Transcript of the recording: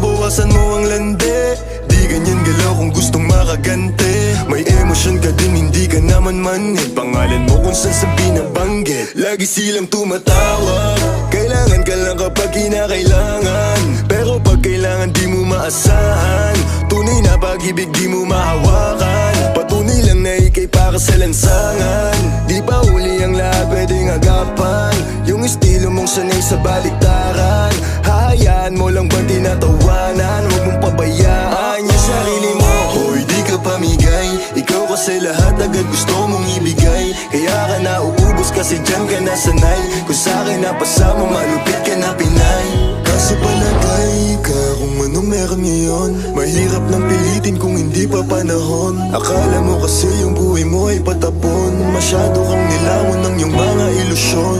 bawasan mo ang lande. Di ganyan galaw kung gustong makagante. May emosyon ka din, hindi ka naman manhid. Pangalan mo kung saan sa binabanggit. Lagi silang tumatawag, kailangan ka lang kapag kinakailangan. Pero pag kailangan di mo maasahan. Tunay na pag-ibig di mo mahawakan. Patunay lang na ikay para sa lansangan. Di pa huli ang lahat pwedeng agapan. Yung estilo mong sanay sa baliktaran. Hahayaan mo lang bang tinatawanan? Huwag mong pabayaan yung sarili mo. Hoy, di ka pamigay. Ikaw kasi lahat agad gusto mong ibigay. Kaya ka nauubos kasi dyan ka nasanay. Kung sa'kin napasama malupit ka na Pinay. Kaso palagay ka kung anong meron ngayon. Mahirap lang pilitin kung hindi pa panahon. Akala mo kasi yung buhay mo ay patapon. Masyado kang nilamon ng iyong mga ilusyon.